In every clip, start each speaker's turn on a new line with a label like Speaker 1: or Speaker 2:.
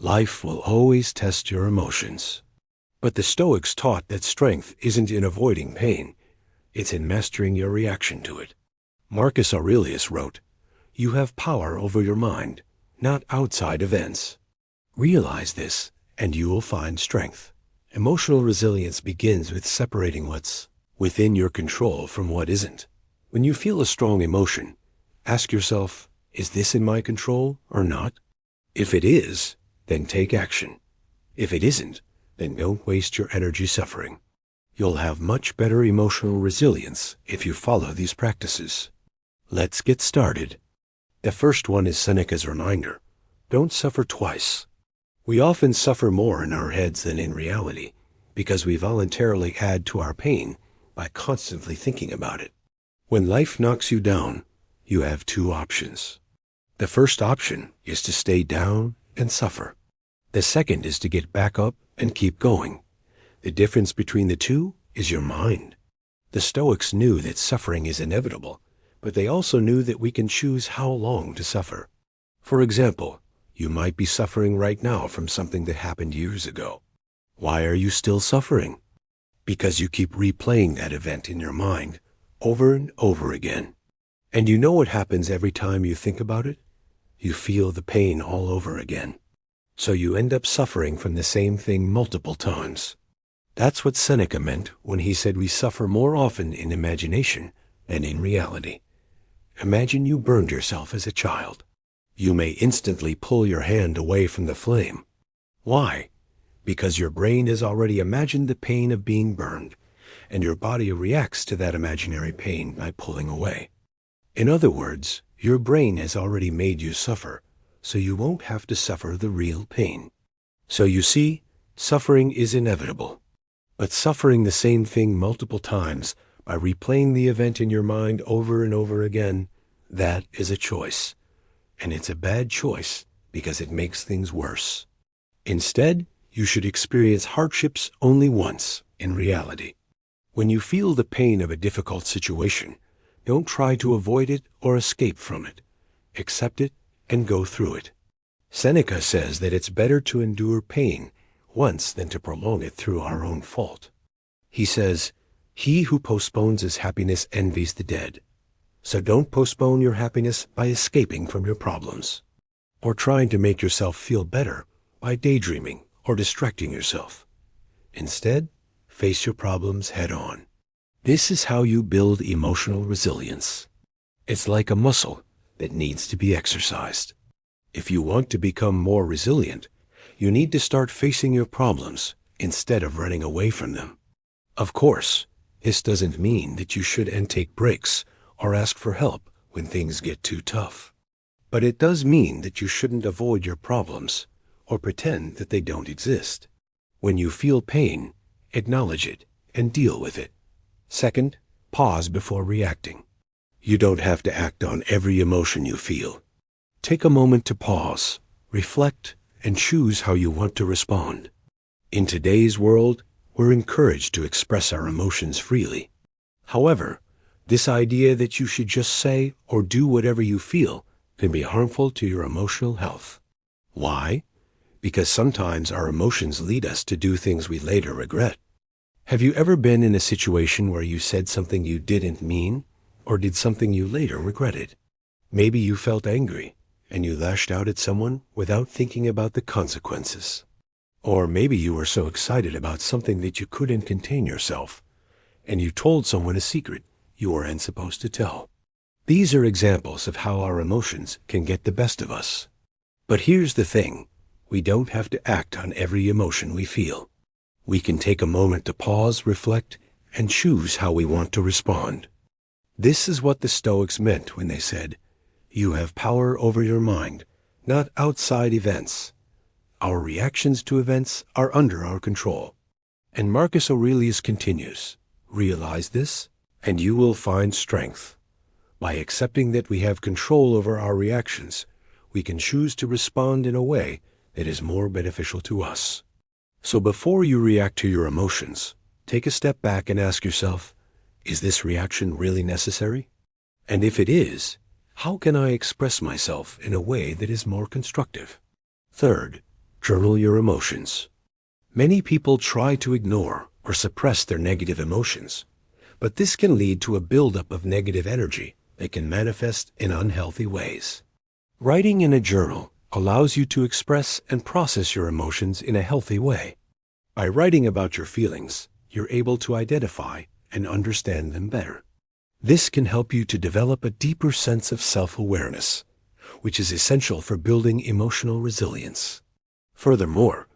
Speaker 1: Life will always test your emotions. But the Stoics taught that strength isn't in avoiding pain, it's in mastering your reaction to it. Marcus Aurelius wrote, "You have power over your mind, not outside events." Realize this, and you will find strength. Emotional resilience begins with separating what's within your control from what isn't. When you feel a strong emotion, ask yourself, is this in my control or not? If it is, then take action. If it isn't, then don't waste your energy suffering. You'll have much better emotional resilience if you follow these practices. Let's get started. The first one is Seneca's reminder: don't suffer twice. We often suffer more in our heads than in reality because we voluntarily add to our pain by constantly thinking about it. When life knocks you down, you have two options. The first option is to stay down and suffer. The second is to get back up and keep going. The difference between the two is your mind. The Stoics knew that suffering is inevitable, but they also knew that we can choose how long to suffer. For example, you might be suffering right now from something that happened years ago. Why are you still suffering? Because you keep replaying that event in your mind over and over again. And you know what happens every time you think about it? You feel the pain all over again. So you end up suffering from the same thing multiple times. That's what Seneca meant when he said we suffer more often in imagination than in reality. Imagine you burned yourself as a child. You may instantly pull your hand away from the flame. Why? Because your brain has already imagined the pain of being burned, and your body reacts to that imaginary pain by pulling away. In other words, your brain has already made you suffer, so you won't have to suffer the real pain. So you see, suffering is inevitable. But suffering the same thing multiple times by replaying the event in your mind over and over again, that is a choice. And it's a bad choice because it makes things worse. Instead, you should experience hardships only once in reality. When you feel the pain of a difficult situation, don't try to avoid it or escape from it. Accept it and go through it. Seneca says that it's better to endure pain once than to prolong it through our own fault. He says, "He who postpones his happiness envies the dead." So don't postpone your happiness by escaping from your problems, or trying to make yourself feel better by daydreaming or distracting yourself. Instead, face your problems head on. This is how you build emotional resilience. It's like a muscle that needs to be exercised. If you want to become more resilient, you need to start facing your problems instead of running away from them. Of course, this doesn't mean that you should take breaks or ask for help when things get too tough. But it does mean that you shouldn't avoid your problems or pretend that they don't exist. When you feel pain, acknowledge it and deal with it. Second, pause before reacting. You don't have to act on every emotion you feel. Take a moment to pause, reflect, and choose how you want to respond. In today's world, we're encouraged to express our emotions freely. However, this idea that you should just say or do whatever you feel can be harmful to your emotional health. Why? Because sometimes our emotions lead us to do things we later regret. Have you ever been in a situation where you said something you didn't mean, or did something you later regretted? Maybe you felt angry, and you lashed out at someone without thinking about the consequences. Or maybe you were so excited about something that you couldn't contain yourself, and you told someone a secret you weren't supposed to tell. These are examples of how our emotions can get the best of us. But here's the thing, we don't have to act on every emotion we feel. We can take a moment to pause, reflect, and choose how we want to respond. This is what the Stoics meant when they said, "You have power over your mind, not outside events. Our reactions to events are under our control." And Marcus Aurelius continues, "Realize this, and you will find strength. By accepting that we have control over our reactions, we can choose to respond in a way that is more beneficial to us." So before you react to your emotions, take a step back and ask yourself, is this reaction really necessary? And if it is, how can I express myself in a way that is more constructive? Third, Journal your emotions. Many people try to ignore or suppress their negative emotions, but this can lead to a buildup of negative energy that can manifest in unhealthy ways. Writing in a journal allows you to express and process your emotions in a healthy way. By writing about your feelings, you're able to identify and understand them better. This can help you to develop a deeper sense of self-awareness, which is essential for building emotional resilience. Furthermore,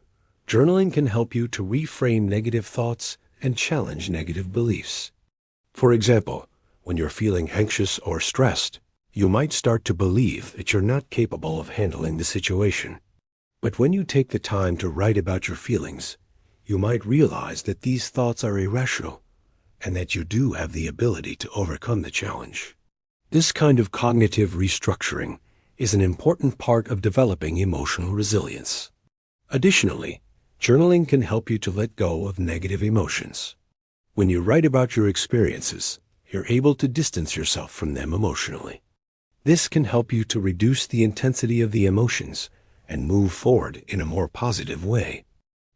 Speaker 1: journaling can help you to reframe negative thoughts and challenge negative beliefs. For example, when you're feeling anxious or stressed, you might start to believe that you're not capable of handling the situation. But when you take the time to write about your feelings, you might realize that these thoughts are irrational and that you do have the ability to overcome the challenge. This kind of cognitive restructuring is an important part of developing emotional resilience. Additionally, journaling can help you to let go of negative emotions. When you write about your experiences, you're able to distance yourself from them emotionally. This can help you to reduce the intensity of the emotions and move forward in a more positive way.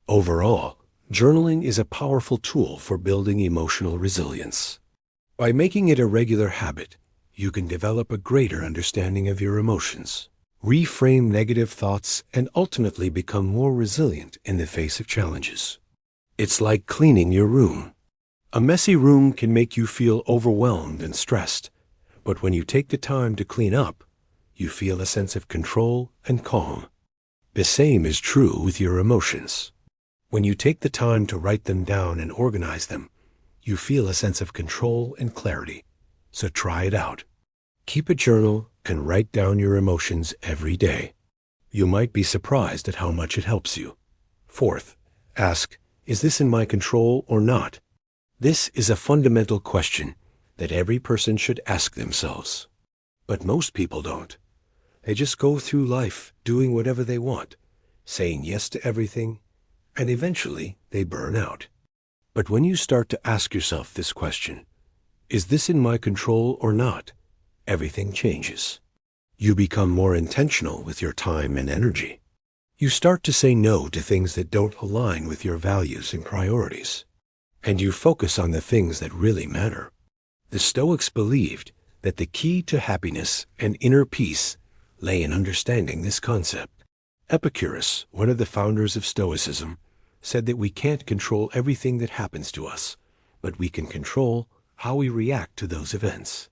Speaker 1: Overall, journaling is a powerful tool for building emotional resilience. By making it a regular habit, you can develop a greater understanding of your emotions, reframe negative thoughts, and ultimately become more resilient in the face of challenges. It's like cleaning your room. A messy room can make you feel overwhelmed and stressed, but when you take the time to clean up, you feel a sense of control and calm. The same is true with your emotions. When you take the time to write them down and organize them, you feel a sense of control and clarity. So try it out. Keep a journal and write down your emotions every day. You might be surprised at how much it helps you. Fourth, ask, is this in my control or not? This is a fundamental question that every person should ask themselves. But most people don't. They just go through life doing whatever they want, saying yes to everything, and eventually they burn out. But when you start to ask yourself this question, is this in my control or not? Everything changes. You become more intentional with your time and energy. You start to say no to things that don't align with your values and priorities, and you focus on the things that really matter. The Stoics believed that the key to happiness and inner peace lay in understanding this concept. Epictetus, one of the founders of Stoicism, said that we can't control everything that happens to us, but we can control how we react to those events.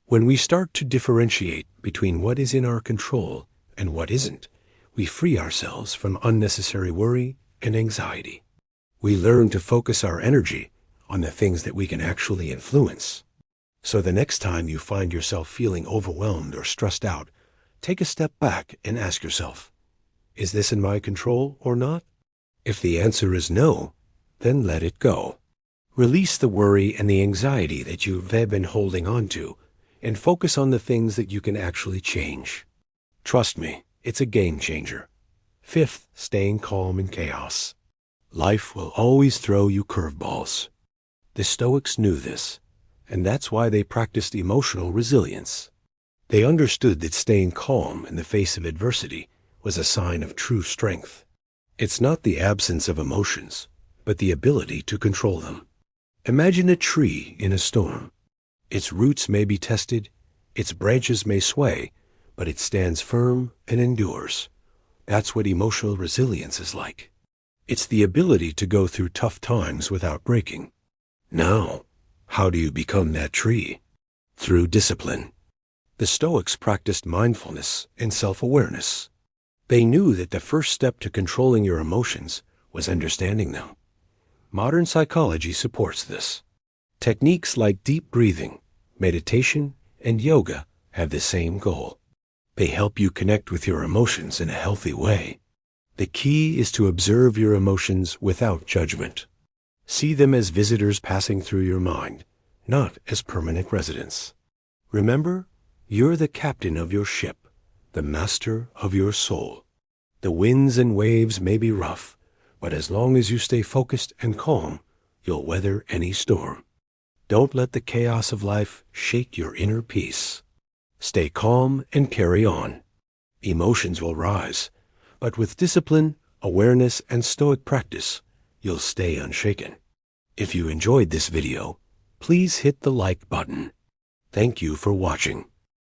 Speaker 1: When we start to differentiate between what is in our control and what isn't, we free ourselves from unnecessary worry and anxiety. We learn to focus our energy on the things that we can actually influence. So the next time you find yourself feeling overwhelmed or stressed out, take a step back and ask yourself, is this in my control or not? If the answer is no, then let it go. Release the worry and the anxiety that you've been holding on to, and focus on the things that you can actually change. Trust me, it's a game changer. Fifth, staying calm in chaos. Life will always throw you curveballs. The Stoics knew this, and that's why they practiced emotional resilience. They understood that staying calm in the face of adversity was a sign of true strength. It's not the absence of emotions, but the ability to control them. Imagine a tree in a storm. Its roots may be tested, its branches may sway, but it stands firm and endures. That's what emotional resilience is like. It's the ability to go through tough times without breaking. Now, how do you become that tree? Through discipline. The Stoics practiced mindfulness and self-awareness. They knew that the first step to controlling your emotions was understanding them. Modern psychology supports this. Techniques like deep breathing, meditation, and yoga have the same goal. They help you connect with your emotions in a healthy way. The key is to observe your emotions without judgment. See them as visitors passing through your mind, not as permanent residents. Remember, you're the captain of your ship, the master of your soul. The winds and waves may be rough, but as long as you stay focused and calm, you'll weather any storm. Don't let the chaos of life shake your inner peace. Stay calm and carry on. Emotions will rise, but with discipline, awareness, and Stoic practice, you'll stay unshaken. If you enjoyed this video, please hit the like button. Thank you for watching.